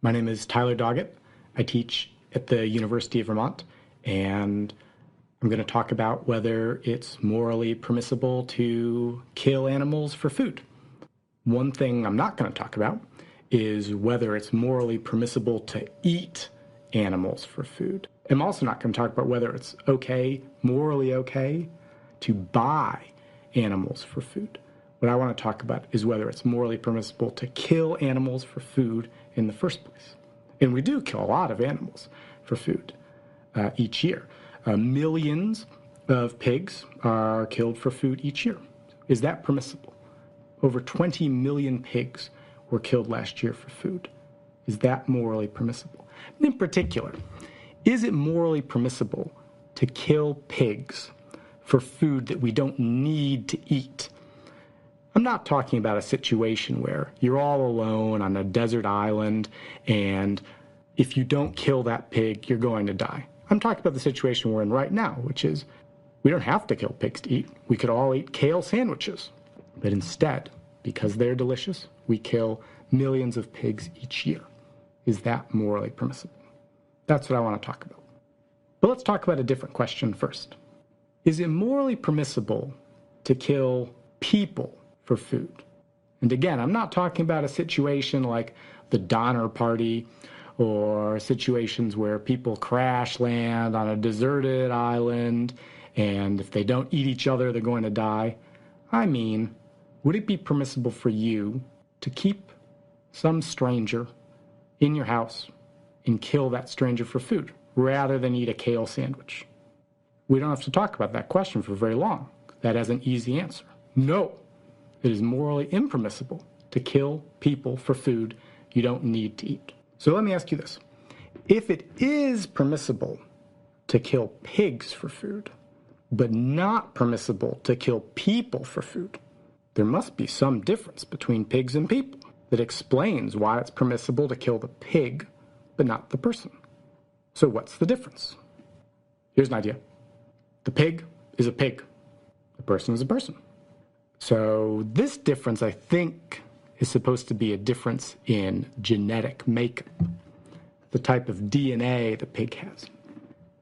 My name is Tайлър Doget. I teach at the University of Vermont, and I'm going to talk about whether it's morally permissible to kill animals for food. One thing I'm not going to talk about is whether it's morally permissible to eat animals for food. I'm also not going to talk about whether it's okay, morally okay, to buy animals for food. What I want to talk about is whether it's morally permissible to kill animals for food in the first place. And we do kill a lot of animals for food each year. Millions of pigs are killed for food each year. Is that permissible? Over 20 million pigs were killed last year for food. Is that morally permissible? In particular, is it morally permissible to kill pigs for food that we don't need to eat? I'm not talking about a situation where you're all alone on a desert island and if you don't kill that pig, you're going to die. I'm talking about the situation we're in right now, which is we don't have to kill pigs to eat. We could all eat kale sandwiches. But instead, because they're delicious, we kill millions of pigs each year. Is that morally permissible? That's what I want to talk about. But let's talk about a different question first. Is it morally permissible to kill people for food? And again, I'm not talking about a situation like the Donner Party or situations where people crash land on a deserted island and if they don't eat each other, they're going to die. I mean, would it be permissible for you to keep some stranger in your house and kill that stranger for food rather than eat a kale sandwich? We don't have to talk about that question for very long. That has an easy answer. No. It is morally impermissible to kill people for food you don't need to eat. So let me ask you this. If it is permissible to kill pigs for food, but not permissible to kill people for food, there must be some difference between pigs and people that explains why it's permissible to kill the pig, but not the person. So what's the difference? Here's an idea. The pig is a pig. The person is a person. So this difference, I think, is supposed to be a difference in genetic makeup, the type of DNA the pig has.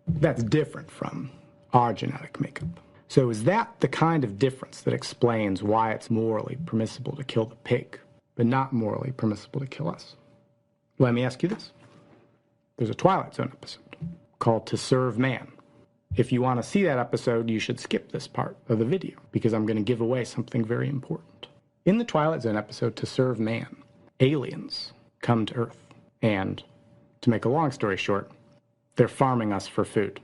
That's different from our genetic makeup. So is that the kind of difference that explains why it's morally permissible to kill the pig, but not morally permissible to kill us? Let me ask you this. There's a Twilight Zone episode called To Serve Man. If you want to see that episode, you should skip this part of the video because I'm going to give away something very important. In the Twilight Zone episode, To Serve Man, aliens come to Earth. And to make a long story short, they're farming us for food.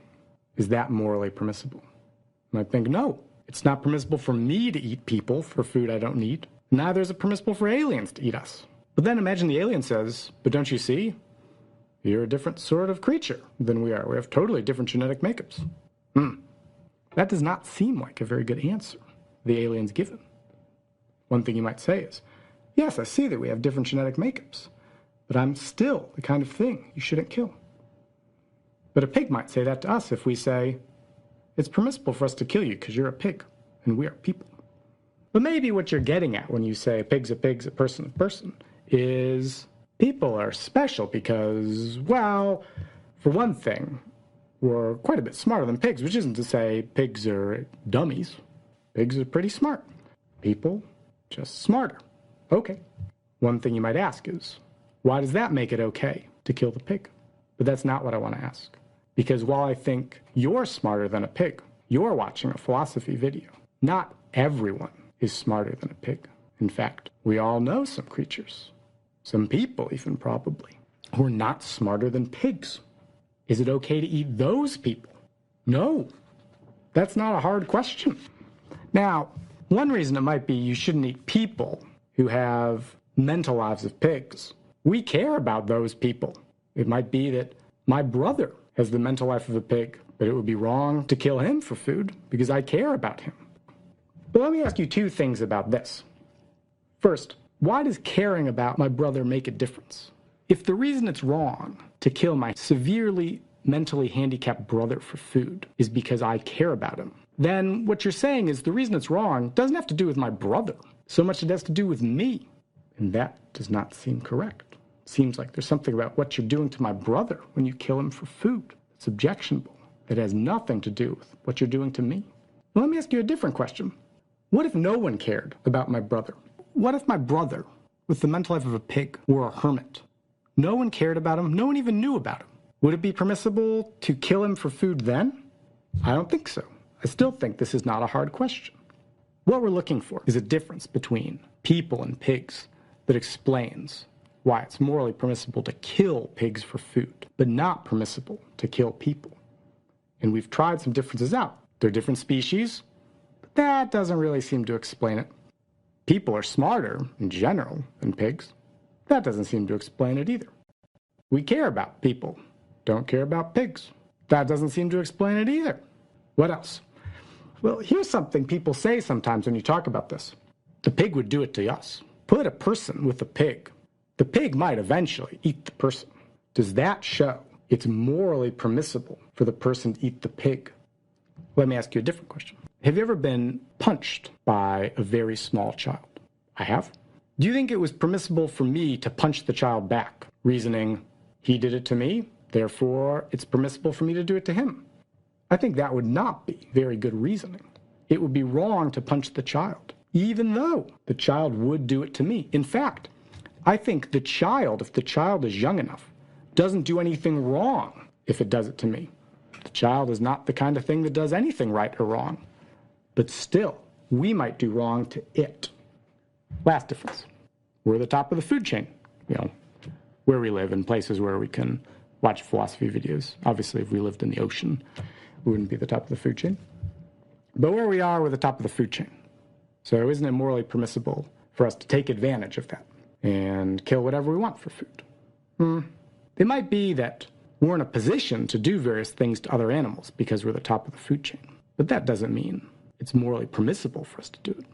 Is that morally permissible? And I think, no, it's not permissible for me to eat people for food I don't need. Neither is it permissible for aliens to eat us. But then imagine the alien says, but don't you see? You're a different sort of creature than we are. We have totally different genetic makeups. That does not seem like a very good answer the alien's given. One thing you might say is, yes, I see that we have different genetic makeups, but I'm still the kind of thing you shouldn't kill. But a pig might say that to us if we say, it's permissible for us to kill you because you're a pig and we are people. But maybe what you're getting at when you say a pig's a person, is people are special because, well, for one thing, we're quite a bit smarter than pigs, which isn't to say pigs are dummies. Pigs are pretty smart. People, just smarter. Okay. One thing you might ask is, why does that make it okay to kill the pig? But that's not what I want to ask. Because while I think you're smarter than a pig, you're watching a philosophy video. Not everyone is smarter than a pig. In fact, we all know some creatures, some people even probably, who are not smarter than pigs. Is it okay to eat those people? No. That's not a hard question. Now, one reason it might be you shouldn't eat people who have mental lives of pigs. We care about those people. It might be that my brother has the mental life of a pig, but it would be wrong to kill him for food because I care about him. But let me ask you two things about this. First, why does caring about my brother make a difference? If the reason it's wrong to kill my severely mentally handicapped brother for food is because I care about him, then what you're saying is the reason it's wrong doesn't have to do with my brother so much as it has to do with me. And that does not seem correct. Seems like there's something about what you're doing to my brother when you kill him for food. It's objectionable. It has nothing to do with what you're doing to me. Well, let me ask you a different question. What if no one cared about my brother? What if my brother, with the mental life of a pig, were a hermit? No one cared about him. No one even knew about him. Would it be permissible to kill him for food then? I don't think so. I still think this is not a hard question. What we're looking for is a difference between people and pigs that explains why it's morally permissible to kill pigs for food, but not permissible to kill people. And we've tried some differences out. They're different species, but that doesn't really seem to explain it. People are smarter, in general, than pigs. That doesn't seem to explain it either. We care about people, don't care about pigs. That doesn't seem to explain it either. What else? Well, here's something people say sometimes when you talk about this. The pig would do it to us. Put a person with a pig. The pig might eventually eat the person. Does that show it's morally permissible for the person to eat the pig? Let me ask you a different question. Have you ever been punched by a very small child? I have. Do you think it was permissible for me to punch the child back, reasoning, he did it to me, therefore it's permissible for me to do it to him? I think that would not be very good reasoning. It would be wrong to punch the child, even though the child would do it to me. In fact, I think the child, if the child is young enough, doesn't do anything wrong if it does it to me. The child is not the kind of thing that does anything right or wrong. But still, we might do wrong to it. Last difference. We're the top of the food chain. You know, where we live in places where we can watch philosophy videos. Obviously, if we lived in the ocean, we wouldn't be the top of the food chain. But where we are, we're the top of the food chain. So isn't it morally permissible for us to take advantage of that and kill whatever we want for food? It might be that we're in a position to do various things to other animals because we're the top of the food chain. But that doesn't mean it's morally permissible for us to do it.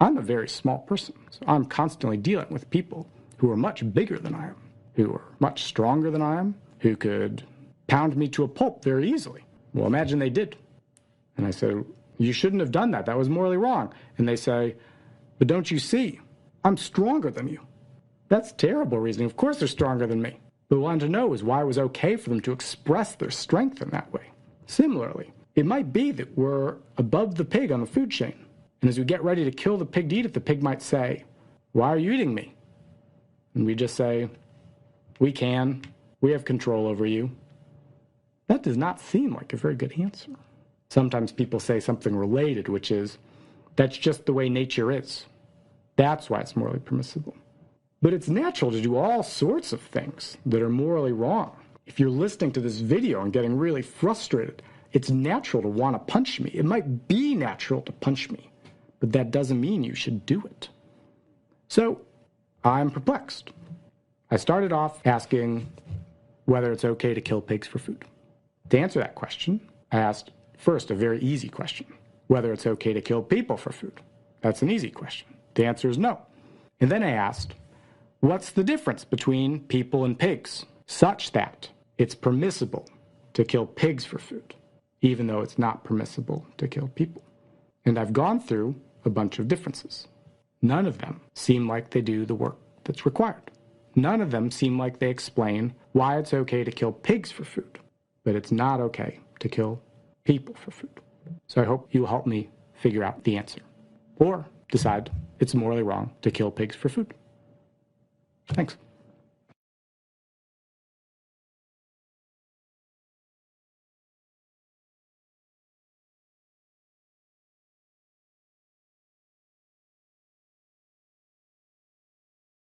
I'm a very small person, so I'm constantly dealing with people who are much bigger than I am, who are much stronger than I am, who could pound me to a pulp very easily. Well, imagine they did. And I say, you shouldn't have done that. That was morally wrong. And they say, but don't you see? I'm stronger than you. That's terrible reasoning. Of course they're stronger than me. But what I wanted to know is why it was okay for them to express their strength in that way. Similarly, it might be that we're above the pig on the food chain. And as we get ready to kill the pig to eat it, the pig might say, why are you eating me? And we just say, we can. We have control over you. That does not seem like a very good answer. Sometimes people say something related, which is, that's just the way nature is. That's why it's morally permissible. But it's natural to do all sorts of things that are morally wrong. If you're listening to this video and getting really frustrated, it's natural to want to punch me. It might be natural to punch me, but that doesn't mean you should do it. So I'm perplexed. I started off asking whether it's okay to kill pigs for food. To answer that question, I asked first a very easy question, whether it's okay to kill people for food. That's an easy question. The answer is no. And then I asked, what's the difference between people and pigs, such that it's permissible to kill pigs for food, even though it's not permissible to kill people? And I've gone through a bunch of differences. None of them seem like they do the work that's required. None of them seem like they explain why it's okay to kill pigs for food, but it's not okay to kill people for food. So I hope you'll help me figure out the answer, or decide it's morally wrong to kill pigs for food. Thanks.